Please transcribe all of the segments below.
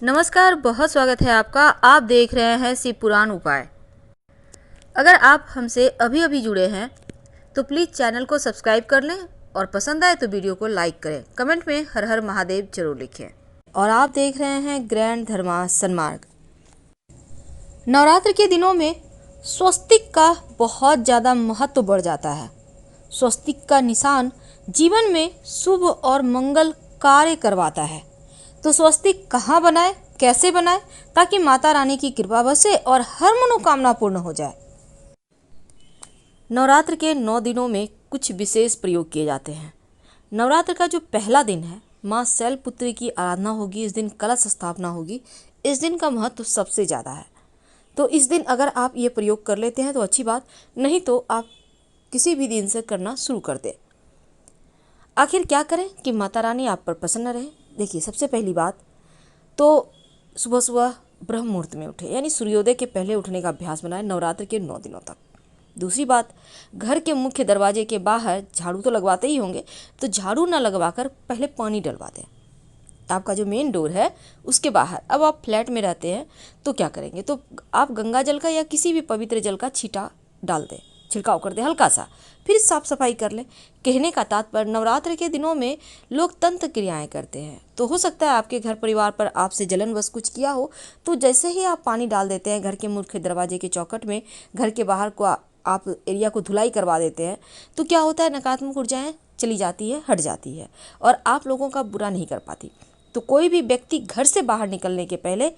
नमस्कार, बहुत स्वागत है आपका। आप देख रहे हैं शिव पुराण उपाय। अगर आप हमसे अभी अभी जुड़े हैं तो प्लीज़ चैनल को सब्सक्राइब कर लें और पसंद आए तो वीडियो को लाइक करें। कमेंट में हर हर महादेव जरूर लिखें। और आप देख रहे हैं ग्रैंड धर्मा सन्मार्ग। नवरात्र के दिनों में स्वस्तिक का बहुत ज़्यादा महत्व बढ़ जाता है। स्वस्तिक का निशान जीवन में शुभ और मंगल कार्य करवाता है। तो स्वस्तिक कहाँ बनाए, कैसे बनाए, ताकि माता रानी की कृपा बरसे और हर मनोकामना पूर्ण हो जाए। नवरात्र के 9 दिनों में कुछ विशेष प्रयोग किए जाते हैं। नवरात्र का जो पहला दिन है, माँ शैलपुत्री की आराधना होगी। इस दिन कलश स्थापना होगी। इस दिन का महत्व सबसे ज़्यादा है। तो इस दिन अगर आप ये प्रयोग कर लेते हैं तो अच्छी बात, नहीं तो आप किसी भी दिन से करना शुरू कर दें। आखिर क्या करें कि माता रानी आप पर प्रसन्न रहे। देखिए, सबसे पहली बात तो सुबह सुबह ब्रह्म मुहूर्त में उठे, यानी सूर्योदय के पहले उठने का अभ्यास बनाएं नवरात्र के 9 दिनों तक। दूसरी बात, घर के मुख्य दरवाजे के बाहर झाड़ू तो लगवाते ही होंगे, तो झाड़ू ना लगवाकर पहले पानी डलवा दें। आपका जो मेन डोर है उसके बाहर, अब आप फ्लैट में रहते हैं तो क्या करेंगे, तो आप गंगा जल का या किसी भी पवित्र जल का छींटा डाल दें, छिड़काव कर दें हल्का सा, फिर साफ सफाई कर लें। कहने का तात्पर्य, नवरात्र के दिनों में लोग तंत्र क्रियाएं करते हैं। तो हो सकता है आपके घर परिवार पर आपसे जलनवश कुछ किया हो, तो जैसे ही आप पानी डाल देते हैं घर के मुख्य दरवाजे के चौखट में, घर के बाहर को आप एरिया को धुलाई करवा देते हैं, तो क्या होता है, नकारात्मक ऊर्जाएं चली जाती है, हट जाती है और आप लोगों का बुरा नहीं कर पाती। तो कोई भी व्यक्ति घर से बाहर निकलने के पहले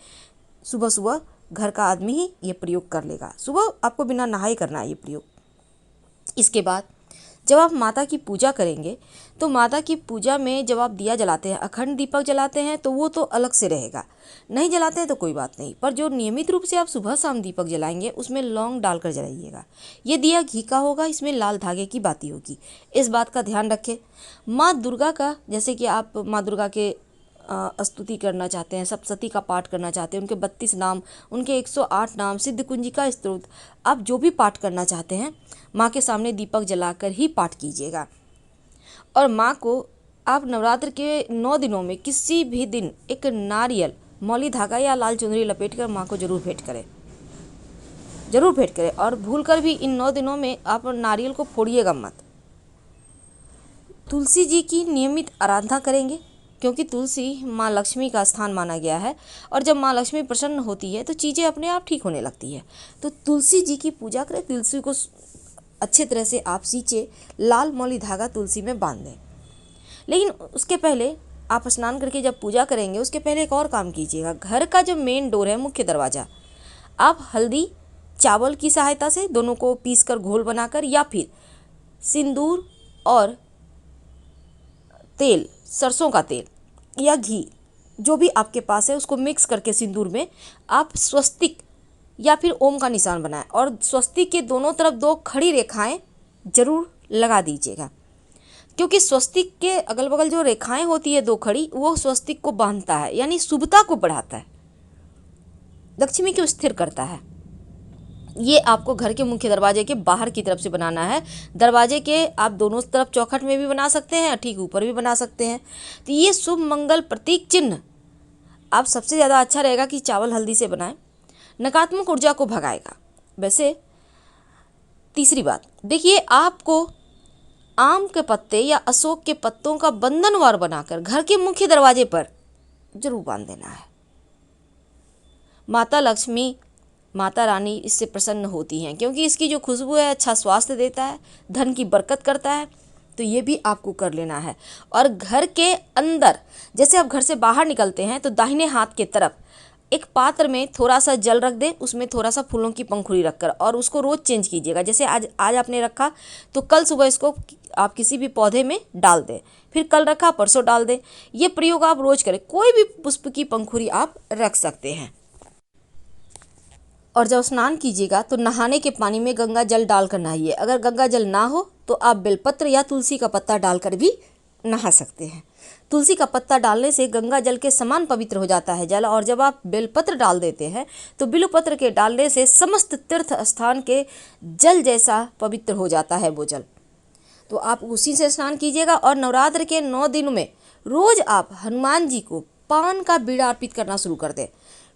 सुबह सुबह घर का आदमी ही ये प्रयोग कर लेगा। सुबह आपको बिना नहाए करना है ये प्रयोग। इसके बाद जब आप माता की पूजा करेंगे तो माता की पूजा में जब आप दिया जलाते हैं, अखंड दीपक जलाते हैं, तो वो तो अलग से रहेगा। नहीं जलाते हैं तो कोई बात नहीं, पर जो नियमित रूप से आप सुबह शाम दीपक जलाएंगे उसमें लौंग डालकर जलाइएगा। ये दिया घी का होगा, इसमें लाल धागे की बाती होगी। इस बात का ध्यान रखें। माँ दुर्गा का, जैसे कि आप माँ दुर्गा के स्तुति करना चाहते हैं, सप्तशती का पाठ करना चाहते हैं, उनके 32 नाम, उनके 108 नाम, सिद्ध कुंजिका स्तोत्र, आप जो भी पाठ करना चाहते हैं माँ के सामने दीपक जलाकर ही पाठ कीजिएगा। और माँ को आप नवरात्र के 9 दिनों में किसी भी दिन एक नारियल, मौली धागा या लाल चुनरी लपेट कर माँ को जरूर भेंट करें, जरूर भेंट करें। और भूल कर भी इन 9 दिनों में आप नारियल को फोड़िएगा मत। तुलसी जी की नियमित आराधना करेंगे, क्योंकि तुलसी माँ लक्ष्मी का स्थान माना गया है और जब माँ लक्ष्मी प्रसन्न होती है तो चीज़ें अपने आप ठीक होने लगती है। तो तुलसी जी की पूजा करें, तुलसी को अच्छे तरह से आप सींचे, लाल मौली धागा तुलसी में बांध दें। लेकिन उसके पहले आप स्नान करके जब पूजा करेंगे उसके पहले एक और काम कीजिएगा। घर का जो मेन डोर है, मुख्य दरवाज़ा, आप हल्दी चावल की सहायता से दोनों को पीस कर घोल बनाकर, या फिर सिंदूर और तेल, सरसों का तेल या घी, जो भी आपके पास है, उसको मिक्स करके सिंदूर में आप स्वस्तिक या फिर ओम का निशान बनाएं और स्वस्तिक के दोनों तरफ 2 खड़ी रेखाएं जरूर लगा दीजिएगा। क्योंकि स्वस्तिक के अगल बगल जो रेखाएं होती है 2 खड़ी, वो स्वस्तिक को बांधता है, यानी शुभता को बढ़ाता है, लक्ष्मी को स्थिर करता है। ये आपको घर के मुख्य दरवाजे के बाहर की तरफ से बनाना है। दरवाजे के आप दोनों तरफ चौखट में भी बना सकते हैं, ठीक ऊपर भी बना सकते हैं। तो ये शुभ मंगल प्रतीक चिन्ह आप सबसे ज़्यादा अच्छा रहेगा कि चावल हल्दी से बनाएं, नकारात्मक ऊर्जा को भगाएगा। वैसे तीसरी बात देखिए, आपको आम के पत्ते या अशोक के पत्तों का बंधनवार बनाकर घर के मुख्य दरवाजे पर जरूर बांध देना है। माता लक्ष्मी, माता रानी इससे प्रसन्न होती हैं, क्योंकि इसकी जो खुशबू है अच्छा स्वास्थ्य देता है, धन की बरकत करता है। तो ये भी आपको कर लेना है। और घर के अंदर, जैसे आप घर से बाहर निकलते हैं तो दाहिने हाथ के तरफ एक पात्र में थोड़ा सा जल रख दें, उसमें थोड़ा सा फूलों की पंखुड़ी रखकर, और उसको रोज़ चेंज कीजिएगा। जैसे आज आपने रखा तो कल सुबह इसको आप किसी भी पौधे में डाल दें, फिर कल रखा परसों डाल दें। ये प्रयोग आप रोज़ करें। कोई भी पुष्प की पंखुड़ी आप रख सकते हैं। और जब स्नान कीजिएगा तो नहाने के पानी में गंगा जल डालकर नहाइए। अगर गंगा जल ना हो तो आप बेलपत्र या तुलसी का पत्ता डालकर भी नहा सकते हैं। तुलसी का पत्ता डालने से गंगा जल के समान पवित्र हो जाता है जल, और जब आप बेलपत्र डाल देते हैं तो बिल्वपत्र के डालने से समस्त तीर्थ स्थान के जल जैसा पवित्र हो जाता है वो जल। तो आप उसी से स्नान कीजिएगा। और नवरात्र के 9 दिन में रोज़ आप हनुमान जी को पान का बीड़ा अर्पित करना शुरू कर दें।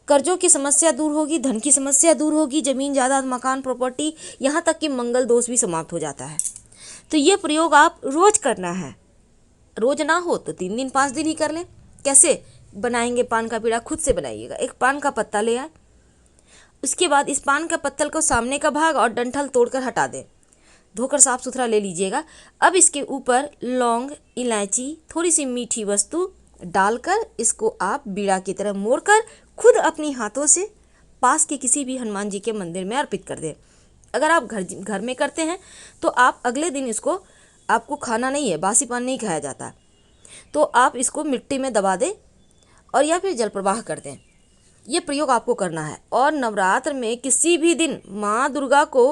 कर्जों की समस्या दूर होगी, धन की समस्या दूर होगी, जमीन जायदाद मकान प्रॉपर्टी, यहाँ तक कि मंगल दोष भी समाप्त हो जाता है। तो ये प्रयोग आप रोज करना है, रोज ना हो तो 3 दिन 5 दिन ही कर लें। कैसे बनाएंगे पान का बीड़ा? खुद से बनाइएगा। एक पान का पत्ता ले आए, उसके बाद इस पान का पत्तल को सामने का भाग और डंठल तोड़कर हटा दें, धोकर साफ सुथरा ले लीजिएगा। अब इसके ऊपर लौंग, इलायची, थोड़ी सी मीठी वस्तु डालकर इसको आप बीड़ा की तरह मोड़कर खुद अपनी हाथों से पास के किसी भी हनुमान जी के मंदिर में अर्पित कर दें। अगर आप घर में करते हैं तो आप अगले दिन इसको, आपको खाना नहीं है, बासी पान नहीं खाया जाता, तो आप इसको मिट्टी में दबा दें और या फिर जल प्रवाह कर दें। ये प्रयोग आपको करना है। और नवरात्र में किसी भी दिन माँ दुर्गा को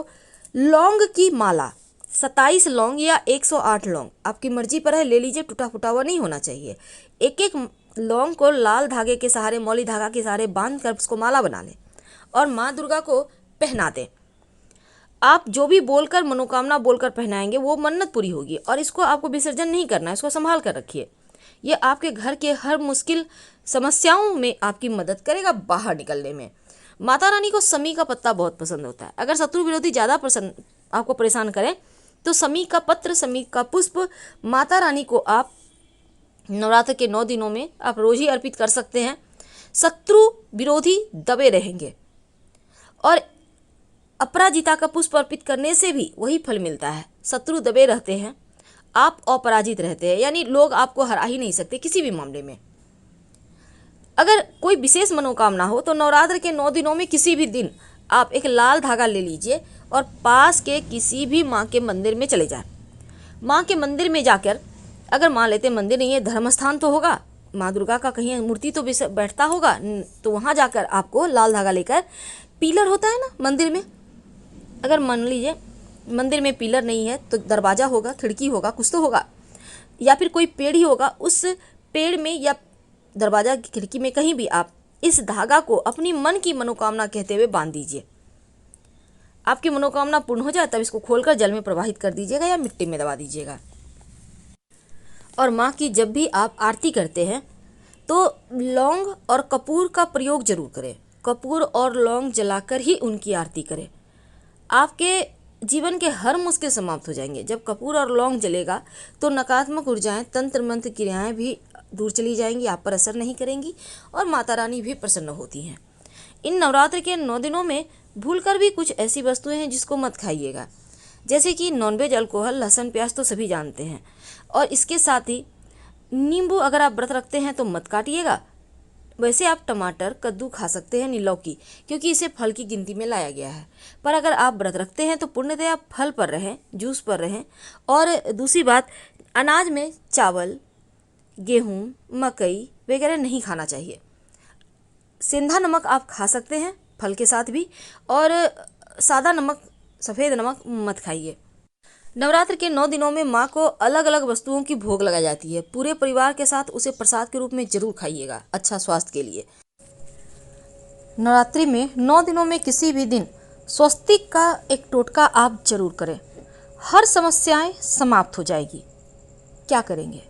लौंग की माला, 27 लौंग या 108 लौंग, आपकी मर्जी पर है, ले लीजिए, टूटा फूटा हुआ नहीं होना चाहिए। एक एक लौंग को लाल धागे के सहारे, मौली धागा के सहारे बांध कर उसको माला बना लें और माँ दुर्गा को पहना दें। आप जो भी बोलकर, मनोकामना बोलकर पहनाएंगे वो मन्नत पूरी होगी। और इसको आपको विसर्जन नहीं करना है, इसको संभाल कर रखिए। ये आपके घर के हर मुश्किल समस्याओं में आपकी मदद करेगा बाहर निकलने में। माता रानी को समी का पत्ता बहुत पसंद होता है। अगर शत्रु विरोधी ज़्यादा आपको परेशान करें तो समी का पत्र, समी का पुष्प माता रानी को आप नवरात्र के 9 दिनों में आप रोज ही अर्पित कर सकते हैं। शत्रु विरोधी दबे रहेंगे और अपराजिता का पुष्प अर्पित करने से भी वही फल मिलता है। शत्रु दबे रहते हैं, आप अपराजित रहते हैं, यानी लोग आपको हरा ही नहीं सकते किसी भी मामले में। अगर कोई विशेष मनोकामना हो तो नवरात्र के 9 दिनों में किसी भी दिन आप एक लाल धागा ले लीजिए और पास के किसी भी माँ के मंदिर में चले जाएं। माँ के मंदिर में जाकर, अगर मान लेते मंदिर नहीं है, धर्म स्थान तो होगा, माँ दुर्गा का कहीं मूर्ति तो बैठता होगा, तो वहाँ जाकर आपको लाल धागा लेकर, पिलर होता है ना मंदिर में, अगर मान लीजिए मंदिर में पिलर नहीं है तो दरवाज़ा होगा, खिड़की होगा, कुछ तो होगा, या फिर कोई पेड़ ही होगा, उस पेड़ में या दरवाज़ा की खिड़की में कहीं भी आप इस धागा को अपनी मन की मनोकामना कहते हुए बांध दीजिए। आपकी मनोकामना पूर्ण हो जाए तब इसको खोलकर जल में प्रवाहित कर दीजिएगा या मिट्टी में दबा दीजिएगा। और माँ की जब भी आप आरती करते हैं तो लौंग और कपूर का प्रयोग जरूर करें। कपूर और लौंग जलाकर ही उनकी आरती करें। आपके जीवन के हर मुश्किल समाप्त हो जाएंगे। जब कपूर और लौंग जलेगा तो नकारात्मक ऊर्जाएं, तंत्र मंत्र क्रियाएं भी दूर चली जाएंगी, आप पर असर नहीं करेंगी और माता रानी भी प्रसन्न होती हैं। इन नवरात्र के 9 दिनों में भूलकर भी कुछ ऐसी वस्तुएं हैं जिसको मत खाइएगा, जैसे कि नॉनवेज, अल्कोहल, लहसुन, प्याज तो सभी जानते हैं। और इसके साथ ही नींबू, अगर आप व्रत रखते हैं तो मत काटिएगा। वैसे आप टमाटर, कद्दू खा सकते हैं, लौकी, क्योंकि इसे फल की गिनती में लाया गया है। पर अगर आप व्रत रखते हैं तो पूर्णतया फल पर रहें, जूस पर रहें। और दूसरी बात, अनाज में चावल, गेहूँ, मकई वगैरह नहीं खाना चाहिए। सेंधा नमक आप खा सकते हैं फल के साथ भी, और सादा नमक, सफ़ेद नमक मत खाइए। नवरात्र के 9 दिनों में माँ को अलग अलग वस्तुओं की भोग लगाई जाती है। पूरे परिवार के साथ उसे प्रसाद के रूप में जरूर खाइएगा, अच्छा स्वास्थ्य के लिए। नवरात्रि में 9 दिनों में किसी भी दिन स्वस्तिक का एक टोटका आप जरूर करें, हर समस्याएं समाप्त हो जाएगी। क्या करेंगे?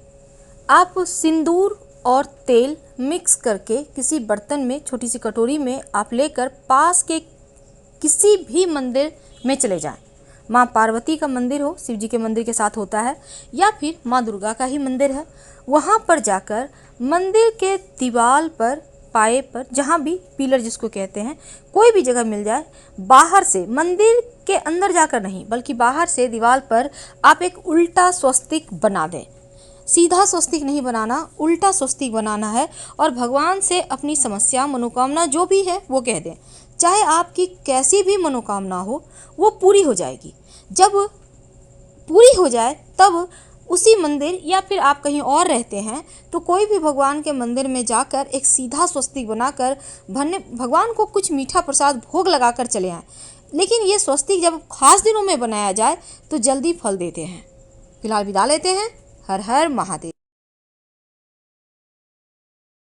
आप सिंदूर और तेल मिक्स करके किसी बर्तन में, छोटी सी कटोरी में आप लेकर पास के किसी भी मंदिर में चले जाएं। माँ पार्वती का मंदिर हो, शिव जी के मंदिर के साथ होता है, या फिर माँ दुर्गा का ही मंदिर है, वहाँ पर जाकर मंदिर के दीवार पर, पाए पर, जहाँ भी पिलर जिसको कहते हैं, कोई भी जगह मिल जाए, बाहर से, मंदिर के अंदर जाकर नहीं बल्कि बाहर से दीवार पर आप एक उल्टा स्वस्तिक बना दें। सीधा स्वस्तिक नहीं बनाना, उल्टा स्वस्तिक बनाना है। और भगवान से अपनी समस्या, मनोकामना जो भी है वो कह दें। चाहे आपकी कैसी भी मनोकामना हो वो पूरी हो जाएगी। जब पूरी हो जाए तब उसी मंदिर, या फिर आप कहीं और रहते हैं तो कोई भी भगवान के मंदिर में जाकर एक सीधा स्वस्तिक बनाकर भगवान को कुछ मीठा प्रसाद भोग लगाकर चले आएँ। लेकिन ये स्वस्तिक जब खास दिनों में बनाया जाए तो जल्दी फल देते हैं। फिलहाल विदा लेते हैं। हर हर महादेव।